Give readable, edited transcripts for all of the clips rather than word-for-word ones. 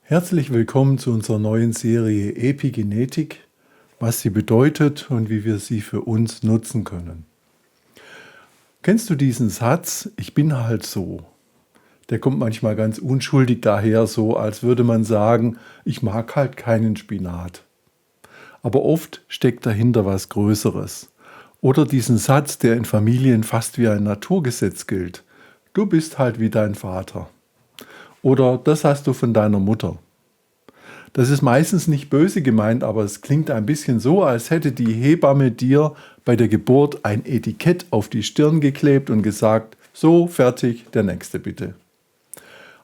Herzlich willkommen zu unserer neuen Serie Epigenetik, was sie bedeutet und wie wir sie für uns nutzen können. Kennst du diesen Satz, ich bin halt so? Der kommt manchmal ganz unschuldig daher, so als würde man sagen, ich mag halt keinen Spinat. Aber oft steckt dahinter was Größeres. Oder diesen Satz, der in Familien fast wie ein Naturgesetz gilt. Du bist halt wie dein Vater. Oder das hast du von deiner Mutter. Das ist meistens nicht böse gemeint, aber es klingt ein bisschen so, als hätte die Hebamme dir bei der Geburt ein Etikett auf die Stirn geklebt und gesagt, so, fertig, der nächste bitte.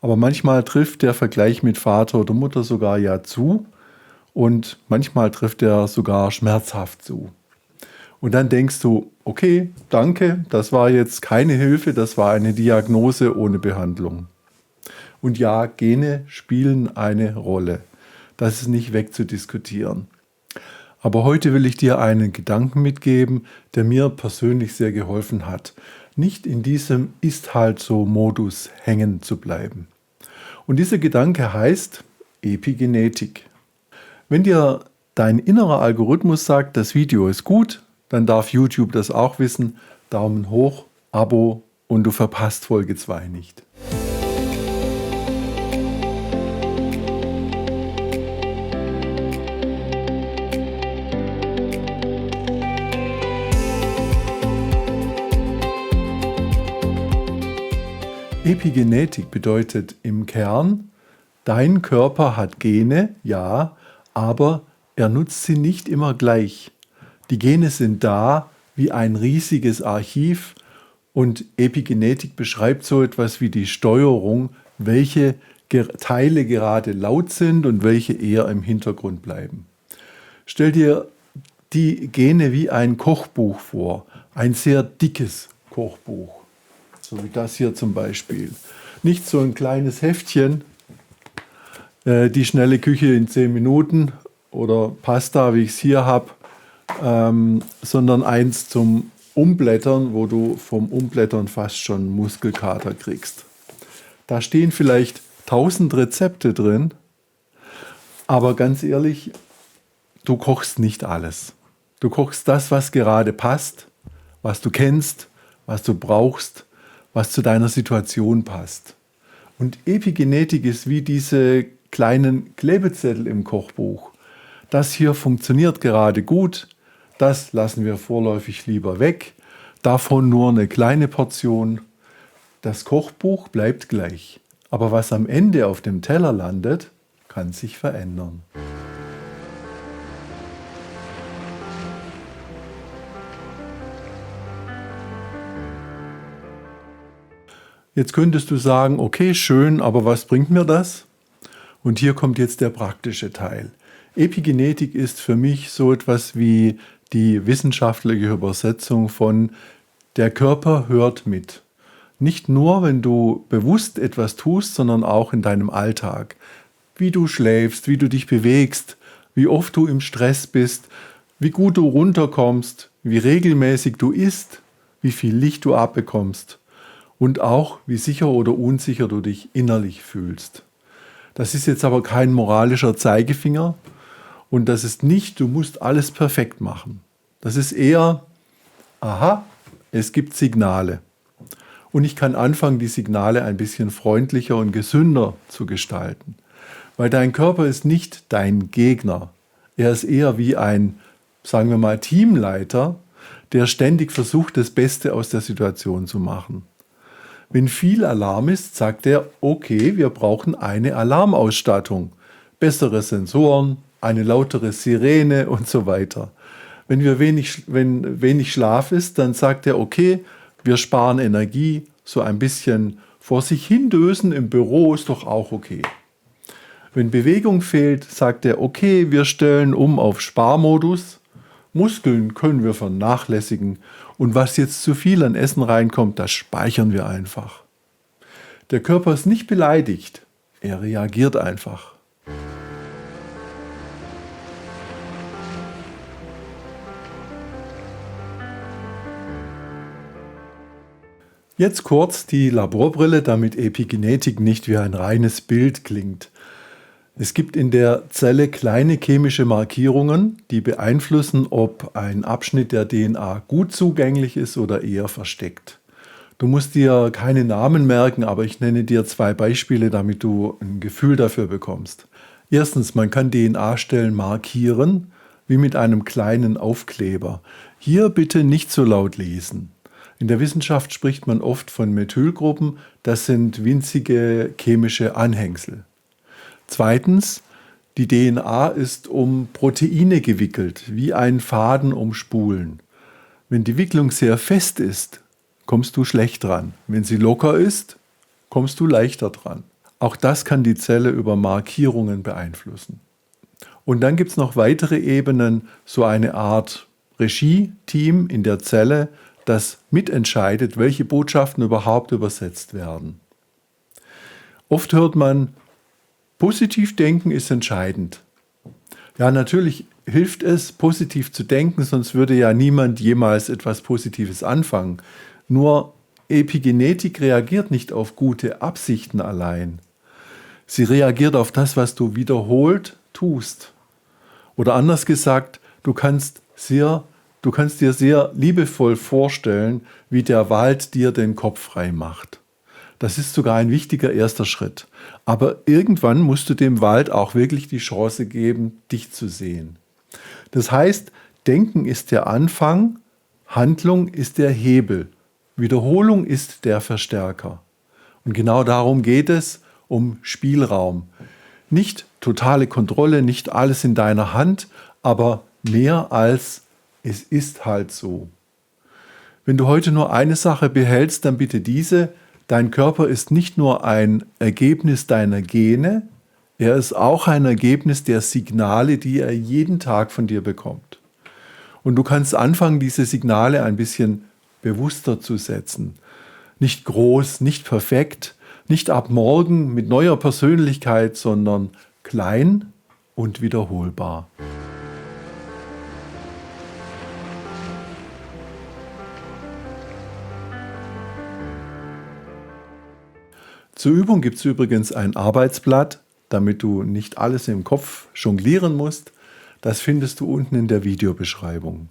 Aber manchmal trifft der Vergleich mit Vater oder Mutter sogar ja zu und manchmal trifft er sogar schmerzhaft zu. Und dann denkst du, okay, danke, das war jetzt keine Hilfe, das war eine Diagnose ohne Behandlung. Und ja, Gene spielen eine Rolle. Das ist nicht wegzudiskutieren. Aber heute will ich dir einen Gedanken mitgeben, der mir persönlich sehr geholfen hat, nicht in diesem Ist-halt-so-Modus hängen zu bleiben. Und dieser Gedanke heißt Epigenetik. Wenn dir dein innerer Algorithmus sagt, das Video ist gut, dann darf YouTube das auch wissen. Daumen hoch, Abo und du verpasst Folge 2 nicht. Epigenetik bedeutet im Kern, dein Körper hat Gene, ja, aber er nutzt sie nicht immer gleich. Die Gene sind da wie ein riesiges Archiv und Epigenetik beschreibt so etwas wie die Steuerung, welche Teile gerade laut sind und welche eher im Hintergrund bleiben. Stell dir die Gene wie ein Kochbuch vor, ein sehr dickes Kochbuch. So wie das hier zum Beispiel. Nicht so ein kleines Heftchen, die schnelle Küche in 10 Minuten oder Pasta, wie ich es hier habe, sondern eins zum Umblättern, wo du vom Umblättern fast schon Muskelkater kriegst. Da stehen vielleicht 1000 Rezepte drin, aber ganz ehrlich, du kochst nicht alles. Du kochst das, was gerade passt, was du kennst, was du brauchst, was zu deiner Situation passt. Und Epigenetik ist wie diese kleinen Klebezettel im Kochbuch. Das hier funktioniert gerade gut, das lassen wir vorläufig lieber weg, davon nur eine kleine Portion. Das Kochbuch bleibt gleich, aber was am Ende auf dem Teller landet, kann sich verändern. Jetzt könntest du sagen, okay, schön, aber was bringt mir das? Und hier kommt jetzt der praktische Teil. Epigenetik ist für mich so etwas wie die wissenschaftliche Übersetzung von der Körper hört mit. Nicht nur, wenn du bewusst etwas tust, sondern auch in deinem Alltag. Wie du schläfst, wie du dich bewegst, wie oft du im Stress bist, wie gut du runterkommst, wie regelmäßig du isst, wie viel Licht du abbekommst. Und auch, wie sicher oder unsicher du dich innerlich fühlst. Das ist jetzt aber kein moralischer Zeigefinger und das ist nicht, du musst alles perfekt machen. Das ist eher, aha, es gibt Signale. Und ich kann anfangen, die Signale ein bisschen freundlicher und gesünder zu gestalten. Weil dein Körper ist nicht dein Gegner. Er ist eher wie ein, sagen wir mal, Teamleiter, der ständig versucht, das Beste aus der Situation zu machen. Wenn viel Alarm ist, sagt er, okay, wir brauchen eine Alarmausstattung, bessere Sensoren, eine lautere Sirene und so weiter. Wenn wenig Schlaf ist, dann sagt er, okay, wir sparen Energie, so ein bisschen vor sich hindösen im Büro ist doch auch okay. Wenn Bewegung fehlt, sagt er, okay, wir stellen um auf Sparmodus. Muskeln können wir vernachlässigen und was jetzt zu viel an Essen reinkommt, das speichern wir einfach. Der Körper ist nicht beleidigt, er reagiert einfach. Jetzt kurz die Laborbrille, damit Epigenetik nicht wie ein reines Bild klingt. Es gibt in der Zelle kleine chemische Markierungen, die beeinflussen, ob ein Abschnitt der DNA gut zugänglich ist oder eher versteckt. Du musst dir keine Namen merken, aber ich nenne dir 2 Beispiele, damit du ein Gefühl dafür bekommst. Erstens, man kann DNA-Stellen markieren, wie mit einem kleinen Aufkleber. Hier bitte nicht so laut lesen. In der Wissenschaft spricht man oft von Methylgruppen, das sind winzige chemische Anhängsel. Zweitens, die DNA ist um Proteine gewickelt, wie ein Faden um Spulen. Wenn die Wicklung sehr fest ist, kommst du schlecht dran. Wenn sie locker ist, kommst du leichter dran. Auch das kann die Zelle über Markierungen beeinflussen. Und dann gibt es noch weitere Ebenen, so eine Art Regie-Team in der Zelle, das mitentscheidet, welche Botschaften überhaupt übersetzt werden. Oft hört man, positiv denken ist entscheidend. Ja, natürlich hilft es, positiv zu denken, sonst würde ja niemand jemals etwas Positives anfangen. Nur Epigenetik reagiert nicht auf gute Absichten allein. Sie reagiert auf das, was du wiederholt tust. Oder anders gesagt, du kannst dir sehr liebevoll vorstellen, wie der Wald dir den Kopf frei macht. Das ist sogar ein wichtiger erster Schritt. Aber irgendwann musst du dem Wald auch wirklich die Chance geben, dich zu sehen. Das heißt, Denken ist der Anfang, Handlung ist der Hebel, Wiederholung ist der Verstärker. Und genau darum geht es, um Spielraum. Nicht totale Kontrolle, nicht alles in deiner Hand, aber mehr als es ist halt so. Wenn du heute nur eine Sache behältst, dann bitte diese: Dein Körper ist nicht nur ein Ergebnis deiner Gene, er ist auch ein Ergebnis der Signale, die er jeden Tag von dir bekommt. Und du kannst anfangen, diese Signale ein bisschen bewusster zu setzen. Nicht groß, nicht perfekt, nicht ab morgen mit neuer Persönlichkeit, sondern klein und wiederholbar. Zur Übung gibt es übrigens ein Arbeitsblatt, damit du nicht alles im Kopf jonglieren musst. Das findest du unten in der Videobeschreibung.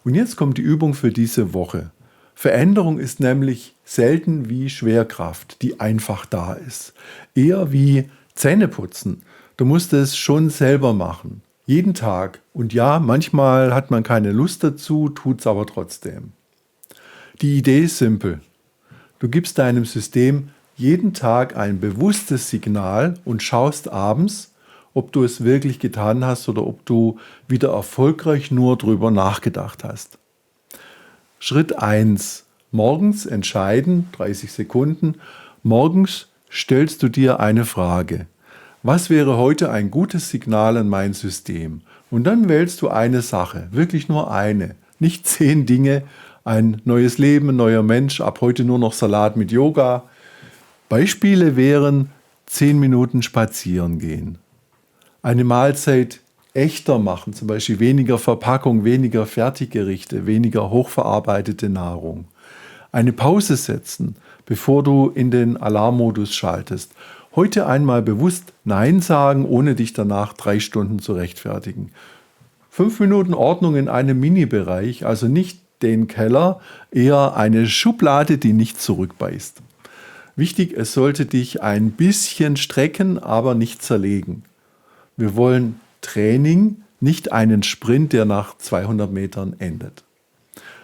Und jetzt kommt die Übung für diese Woche. Veränderung ist nämlich selten wie Schwerkraft, die einfach da ist. Eher wie Zähneputzen. Du musst es schon selber machen. Jeden Tag. Und ja, manchmal hat man keine Lust dazu, tut's aber trotzdem. Die Idee ist simpel. Du gibst deinem System jeden Tag ein bewusstes Signal und schaust abends, ob du es wirklich getan hast oder ob du wieder erfolgreich nur drüber nachgedacht hast. Schritt 1. Morgens entscheiden, 30 Sekunden. Morgens stellst du dir eine Frage. Was wäre heute ein gutes Signal an mein System? Und dann wählst du eine Sache, wirklich nur eine, nicht 10 Dinge, ein neues Leben, ein neuer Mensch, ab heute nur noch Salat mit Yoga. Beispiele wären 10 Minuten spazieren gehen, eine Mahlzeit echter machen, zum Beispiel weniger Verpackung, weniger Fertiggerichte, weniger hochverarbeitete Nahrung, eine Pause setzen, bevor du in den Alarmmodus schaltest, heute einmal bewusst Nein sagen, ohne dich danach 3 Stunden zu rechtfertigen, 5 Minuten Ordnung in einem Mini-Bereich, also nicht den Keller, eher eine Schublade, die nicht zurückbeißt. Wichtig, es sollte dich ein bisschen strecken, aber nicht zerlegen. Wir wollen Training, nicht einen Sprint, der nach 200 Metern endet.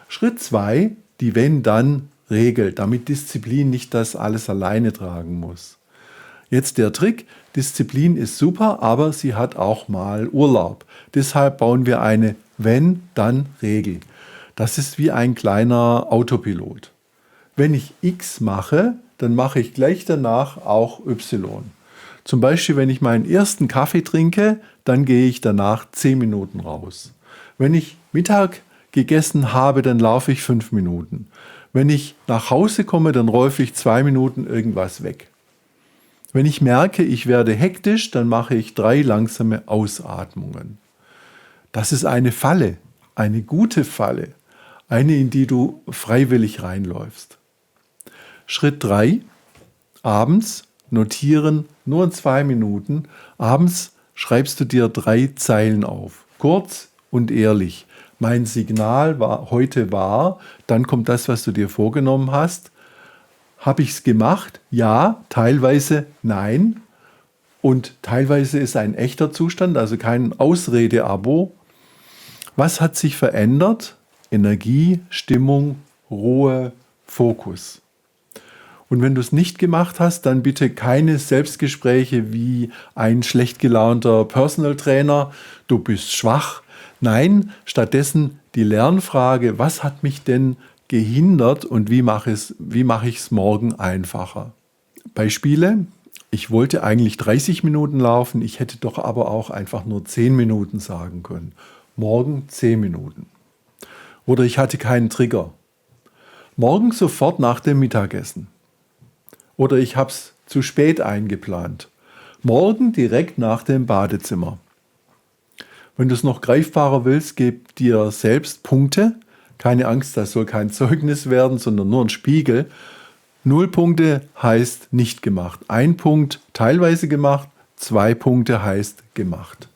Schritt 2, die Wenn-Dann-Regel, damit Disziplin nicht das alles alleine tragen muss. Jetzt der Trick, Disziplin ist super, aber sie hat auch mal Urlaub. Deshalb bauen wir eine Wenn-Dann-Regel. Das ist wie ein kleiner Autopilot. Wenn ich X mache, dann mache ich gleich danach auch Y. Zum Beispiel, wenn ich meinen ersten Kaffee trinke, dann gehe ich danach 10 Minuten raus. Wenn ich Mittag gegessen habe, dann laufe ich 5 Minuten. Wenn ich nach Hause komme, dann räufe ich 2 Minuten irgendwas weg. Wenn ich merke, ich werde hektisch, dann mache ich 3 langsame Ausatmungen. Das ist eine Falle, eine gute Falle, eine, in die du freiwillig reinläufst. Schritt 3, abends notieren nur in 2 Minuten. Abends schreibst du dir 3 Zeilen auf. Kurz und ehrlich. Mein Signal war heute wahr, dann kommt das, was du dir vorgenommen hast. Habe ich es gemacht? Ja, teilweise nein. Und teilweise ist ein echter Zustand, also kein Ausrede-Abo. Was hat sich verändert? Energie, Stimmung, Ruhe, Fokus. Und wenn du es nicht gemacht hast, dann bitte keine Selbstgespräche wie ein schlecht gelaunter Personal Trainer, du bist schwach. Nein, stattdessen die Lernfrage, was hat mich denn gehindert und wie mache ich es morgen einfacher? Beispiele: Ich wollte eigentlich 30 Minuten laufen, ich hätte doch aber auch einfach nur 10 Minuten sagen können. Morgen 10 Minuten. Oder ich hatte keinen Trigger. Morgen sofort nach dem Mittagessen. Oder ich habe es zu spät eingeplant. Morgen direkt nach dem Badezimmer. Wenn du es noch greifbarer willst, gib dir selbst Punkte. Keine Angst, das soll kein Zeugnis werden, sondern nur ein Spiegel. 0 Punkte heißt nicht gemacht. 1 Punkt teilweise gemacht, 2 Punkte heißt gemacht.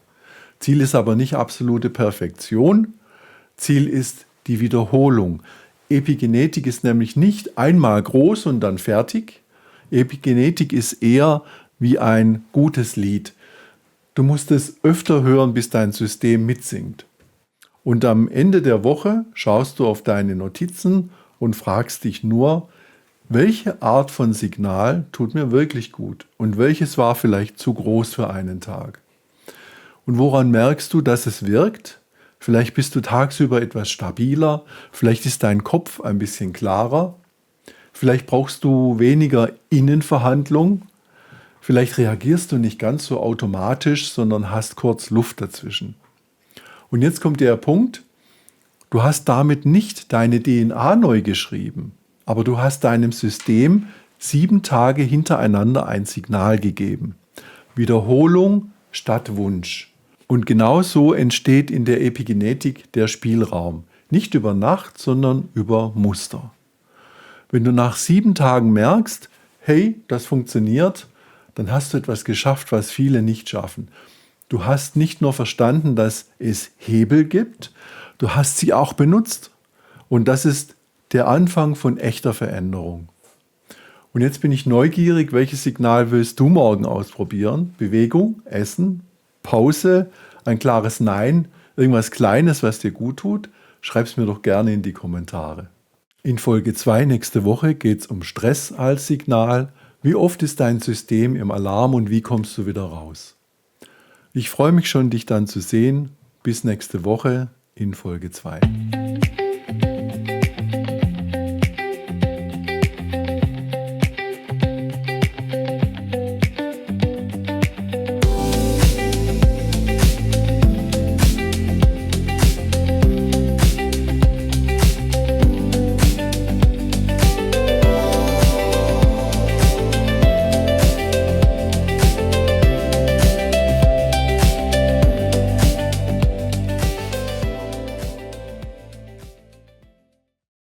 Ziel ist aber nicht absolute Perfektion. Ziel ist die Wiederholung. Epigenetik ist nämlich nicht einmal groß und dann fertig. Epigenetik ist eher wie ein gutes Lied. Du musst es öfter hören, bis dein System mitsingt. Und am Ende der Woche schaust du auf deine Notizen und fragst dich nur, welche Art von Signal tut mir wirklich gut und welches war vielleicht zu groß für einen Tag. Und woran merkst du, dass es wirkt? Vielleicht bist du tagsüber etwas stabiler, vielleicht ist dein Kopf ein bisschen klarer, vielleicht brauchst du weniger Innenverhandlung, vielleicht reagierst du nicht ganz so automatisch, sondern hast kurz Luft dazwischen. Und jetzt kommt der Punkt, du hast damit nicht deine DNA neu geschrieben, aber du hast deinem System 7 Tage hintereinander ein Signal gegeben. Wiederholung statt Wunsch. Und genau so entsteht in der Epigenetik der Spielraum. Nicht über Nacht, sondern über Muster. Wenn du nach 7 Tagen merkst, hey, das funktioniert, dann hast du etwas geschafft, was viele nicht schaffen. Du hast nicht nur verstanden, dass es Hebel gibt, du hast sie auch benutzt. Und das ist der Anfang von echter Veränderung. Und jetzt bin ich neugierig, welches Signal willst du morgen ausprobieren? Bewegung, Essen, Pause, ein klares Nein, irgendwas Kleines, was dir gut tut? Schreib es mir doch gerne in die Kommentare. In Folge 2 nächste Woche geht es um Stress als Signal. Wie oft ist dein System im Alarm und wie kommst du wieder raus? Ich freue mich schon, dich dann zu sehen. Bis nächste Woche in Folge 2.